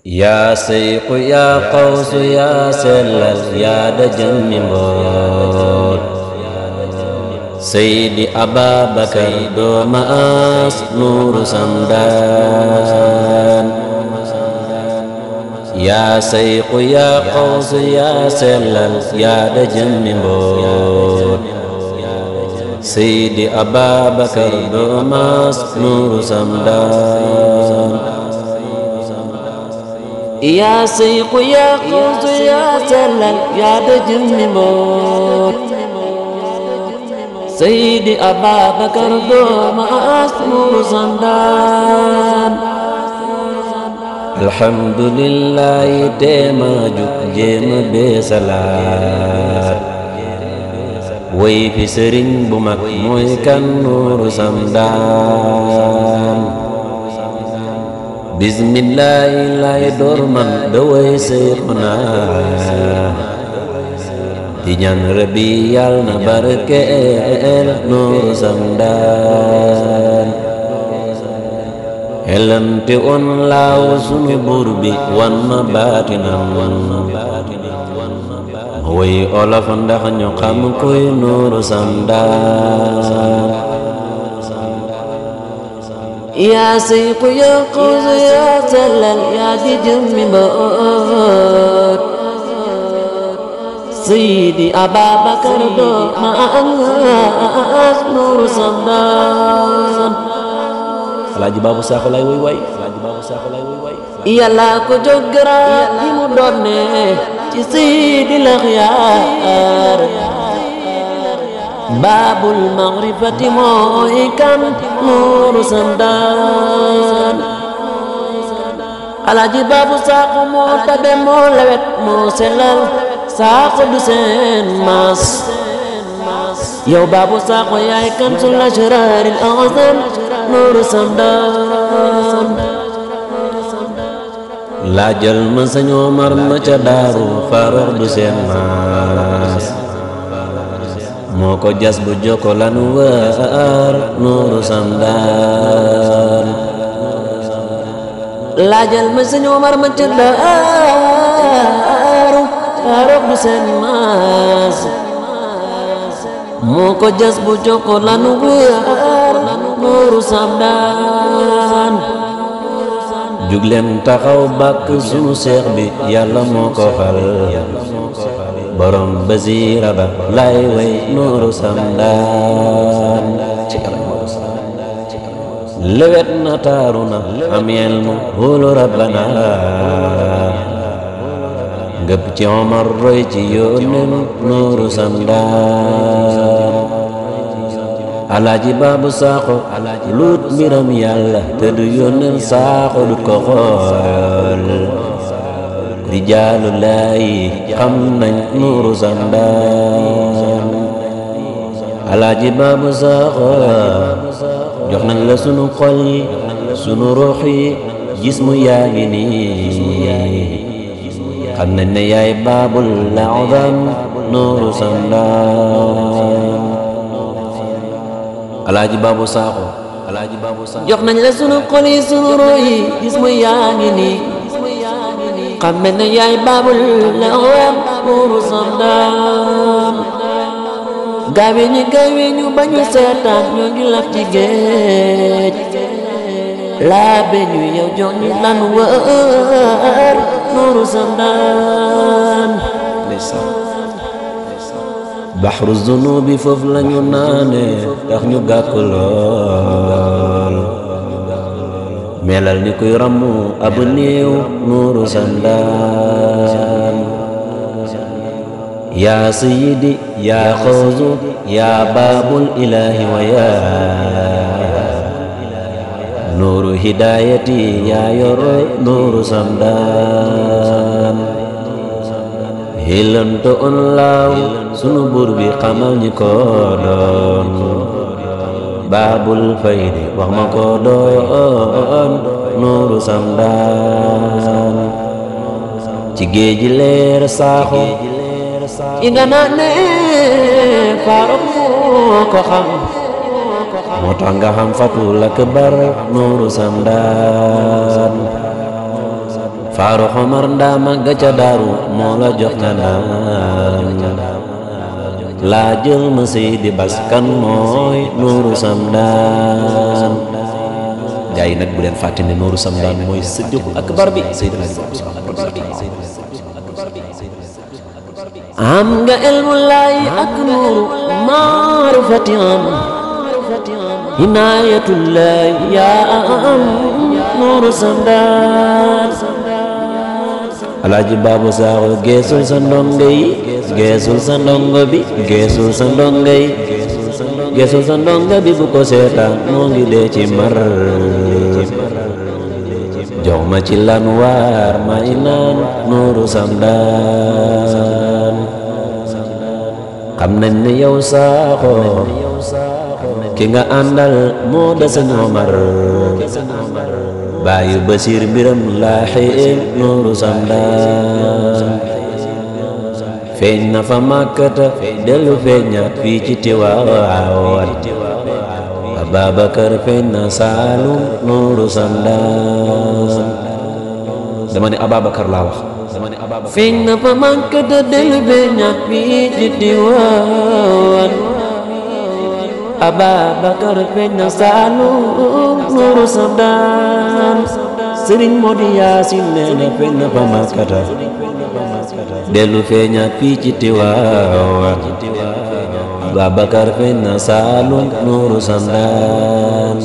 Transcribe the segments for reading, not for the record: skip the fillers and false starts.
yaa sayqu yaa qawsu yaa sellal yaa dajal mi mboot Seydi Ababakar dooma as nuuru samdaan yaa sayqu yaa qawsu yaa sellal yaa dajal mi mboot Seydi Ababakar dooma as nuuru samdaan yaa sayqu yaa qawsu yaa sellal yaa dajal mi mboot Seydi Ababakar dooma as nuuru samdaan alhamdulillahi teema juk jéema beesalaat way fi sëriñ bu mag mooy kan nuuru samdaan bismillahi lay door man da way Seyxuna di ñaan Rabbi yal na barkeel nuuru samdaan xelamte on laaw sunu buur bi wan ma baatinam ma way olof ndax ñu xam koy nuuru samdaan yaa sayqu yaa qawsu yaa sellal yaa di jëmmi mboot Seydi Ababakar dooma as nuuru samdaan Alaaji Baabu Saaxo lay woy way Yàlla ko jóg garaat yi mu doonne ci Seydi Laxyaar baabul maarifati mooy kan nuuru samdaan Alaaji Baabu Saaxo moo tabe moo lewet moo sellal Saaxo du seen maas yow Baabu Saaxo yaay kansul asraaril azam nuuru samdaan laajal ma Sëñ Omar ma ca daaru Farox du seen maas moo ko jas bu jokko lanu waar nuuru samdaan laajal ma Sëñ Omar ma ca daaru Farox du seen maas moo ko jas bu jokko lanu waar nuuru samdaan jugleen taxaw bàkk sunu seex bi yàlla moo ko fal borom basiira ba lay way nuuru samdaan lewet na taaru na am yelmu hóolu rabbana ngëp ci Omar roy ci yónneen nuuru samdaan Alaaji Baabu Saaxo luut mbiram yàlla te du yónneen Saaxo dut ko xool rijaalullaahi xam nañ nuuru samdaan Alaaji Baabu Saaxo jox nañ la sunu xol yi sunu ruux yi jismu yaa ngi nii xam nañ ne yaay baabul azam nuuru samdaan Alaaji Baabu Saaxo jox nañ la sunu xol yi sunu ruux yi jismu yaa ngi nii xam nañ ne yaay baabul azam nuuru samdaan gaawe ñu bañu seetaan ñoo ngi laf ci géej laabe ñu yow jox ñu lan wër nuuru samdaan baxru zunubi foofu lañu naane tax ñu gàkk lool melal ni kuy ramu ab néew nuuru samdaan yaa sayyidi yaa xawsu yaa baabul ilaahi wa yaa nuuru hidaayati yaa yor nuuru samdaan hilanto on laaw sunu buur bi xamal ñi ko doon baabul faydi wax ma ko doon nuuru samdaan ci géeji leer Saaxo yi nga naan ne Farox moo ko xam moo tax nga xam Fatul Akbar nuuru samdaan Faaruq Omar ndaama ga ca daaru moo la jox nga naan laa jël ma Seydi Bas kan mooy Nuuru Samdaan gaa yi nag bu leen fàtte ne Nuuru Samdaan mooy siddiqu akbar bi Seydi am nga ilmu laay ak nuuru maarifati am inaayatullahi yaa am Nuuru Samdaan Alaaji Baabu Saaxo geesul sa ndongo yi geesul sa ndongo bi geesul sa ndongo yi geesul sa ndongo bi bu ko seetaan moo ngi dee ci mar jox ma ci lan waar may naan Nuuru Samdaan xam nañ ne yow Saaxo ki nga àndal moo da Sëñ Omar baayu Basiir Biram laaxi Nuuru Samdaan feeñ na fa Màkkata dellu feeñaat fii ci Tiwaawan Ababakar feeñ na Saalum Nuuru Samdaan dama ne Ababakar laa wax feeñ na fa Màkkata dellu feeñaat fii ci Tiwaawan Ababakar feeñ na Saalum Nuuru Samdaan Sëriñ Modi Yaasin nee na feeñ na fa Màkkata dellu feeñaat fii ci Tiwaawan Ababakar feeñ na Saalum Nuuru Samdaan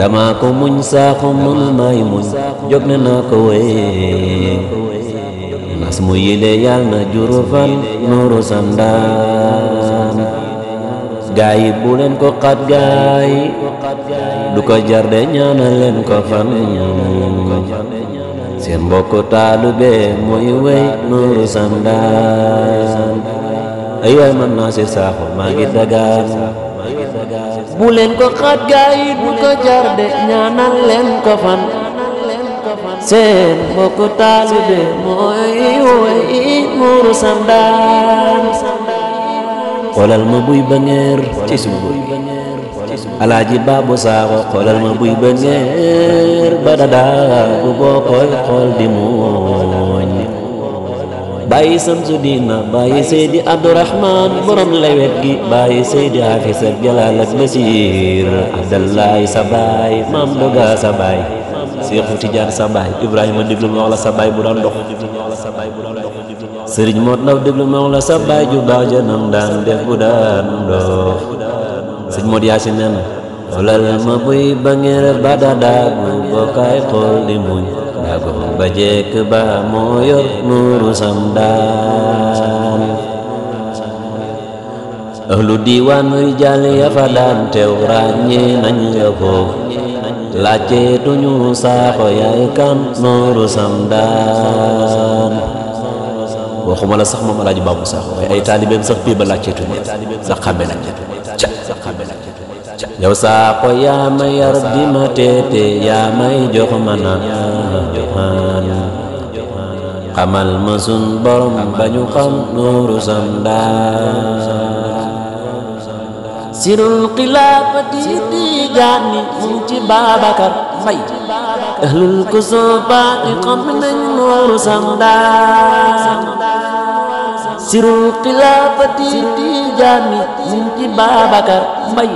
dama ko muñ Saaxo mënul may muñ jóg ne naa ko wéy nas mu yile yal na juru fan Nuuru Samdaan gaay yi bu leen ko xat gaay du ko jar de ñaanal leen ko fan seen mbokku taalube mooy wey Nuuru Samdaan ay waay man naa si Saaxo maa ngi dagaan bu leen ko xat gaay du ko jar de ñaanal leen ko fan seen mbokku taalube mooy wey Nuuru Samdaan xoolal ma buy ba ngeer ci suuf Alaaji Baabu Saaxo xoolal ma buy ba ngeer ba dadaa bu boo koy xool di muuñ bàyyi Samsu Diina bàyyi Seydi Abdurahmaan borom lewet gi bàyyi Seydi Hafiz ak Jalaal ak Basiir Abdallahi sa baay Maam Doga sa baay Seexu Tijaan sa baay Ibrahima déglu ma wax la sa baay bu daan dox Sëriñ Moot Ndaw déglu ma wax la sa baay ju baax ja nam daan def bu daan dox Sëriñ Moot Yaasin nee na xoolal ma buy ba ngeer ba dadaa bu bokkaay xool di muñ daago ba jekk ba moo yor Nuuru Samdaan ahlu diiwaan rijaal ya fa daan teew ràññee nañ la foofu laajte tuñu Saaxo yaay kan Nuuru Samdaan waxuma la sax moom Alaaji Baabu Saaxo waaye ay taalibeem sax bii ba laajte tuñu ndax xàmme nañ yow Saaxo yaa ma yar di ma teete yaa may jox ma naan xamal ma sun borom ba ñu xam Nuuru Samdaan sirul xilaafati Tijaani mu ci Babakar Fay ahlul kusufaati xam nañ Nuuru Samdaan sirul xilaafati Tijaani mu ci Babakar Fay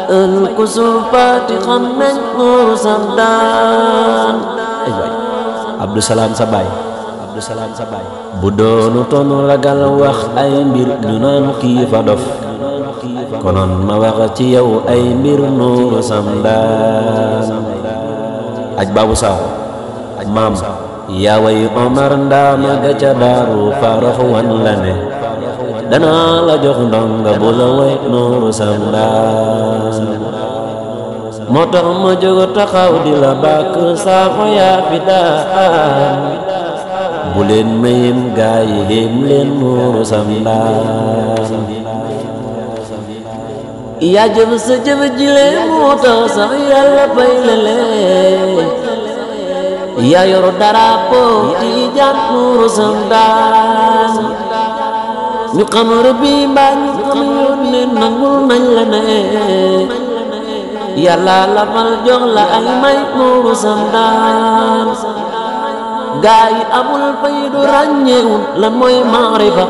ahlul kusufaati xam nañ Nuuru Samdaan ay waay Abdou Salaam sa baay bu doonu tonu ragal wax ay mbir ñu naan kii fa dof konoon ma wax ci yow ay mbir Nuuru Samdaan aj Baabu Saaxo maam yaa way Omar ndaama ga ca daaru Faaruq wan la ne danaa la jox ndonga bu la way Nuuru Samdaan moo tax ma jóg taxaw di la bàkk Saaxo yaa fi daan bu leen mayem gaay yi yéem leen Nuuru Samdaan yaa jëf sa jëf jile moo tax sax Yàlla fay la lee yaa yor drapeau Tijaan Nuuru Samdaan ñu xam Rabbi mbaa ñu xam yónnee nangul nañ la ne Yàlla la fal jox la ay may Nuuru Samdaan gaa yi amul faydu ràññeewul lan mooy maarifa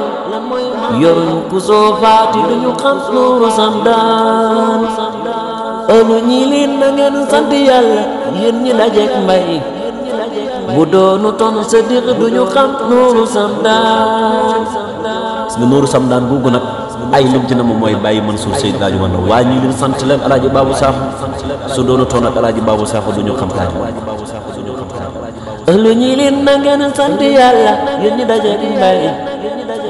yoruñ ku soo faati duñu xam nuuru samdaan ëllu ñi leen na ngeen sant yàlla yéen ñi dajeek mbay bu doonu ton sadiq duñu xam nuuru samdaan gis nga nuuru samdaan googu nag ay lim ci na moom mooy bàyyi Mansour Seydi Laaji man waa ñi leen sant leen alaaji Babou Sakho su doonu ton ak alaaji Babou Sakho duñu xam taaj ëllu ñi leen na ngeen sant yàlla yéen ñi dajeek mbay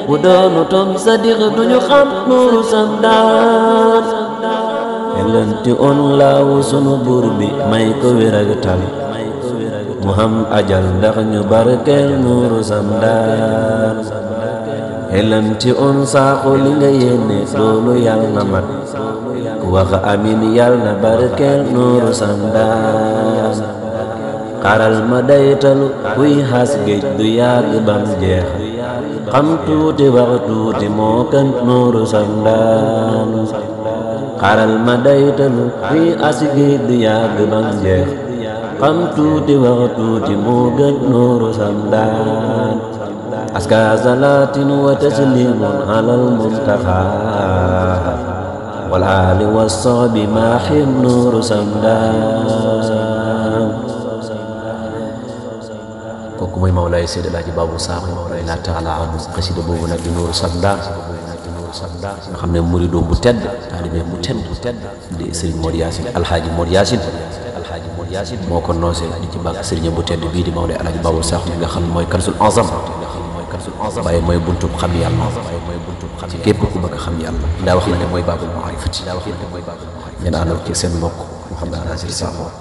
bu doonu ton sadiq duñu xam nuuru samdaan elanti on laawu sunu buur bi may ko wér ak tal mu xam ajal ndax ñu barkeel nuuru samdaan elanti on Sakho li nga yéene loolu yàlla na mat ku wax amin yàlla na barkeel nuuru samdaan xaral ma daytalu kuy xas géej du yàgg bam jeex xam tuuti wax tuuti moo kan nuuru samdaan xaral ma daytalu kuy xas géej du yàgg bam jeex xam tuuti wax tuuti moo gën nuuru samdaan aska salaatin wa taslimun alal muntaxa wal aali wa sahbi maaxin nuuru samdaan kooku mooy Mawlaay Seydi Laaji Babou Sakho radiyallaahu taala anhu xasida boobu nag di nuuru samdaan nga xam ne muridoom bu tedd taalibe bu tedd di Serigne Mor Yaasin alxaaji Mor Yaasin moo ko noosee di ci bàkk Serigne bu tedd bii di Mawlaay Alaaji Babou Sakho mi nga xam ne mooy kansul azam waaye mooy buntub xam yàlla ci képp ku bëgg xam yàlla ndaa wax na ne mooy baabul maarifati ngeen àndal ci seen mbokk Mouhamed Nazir Sakho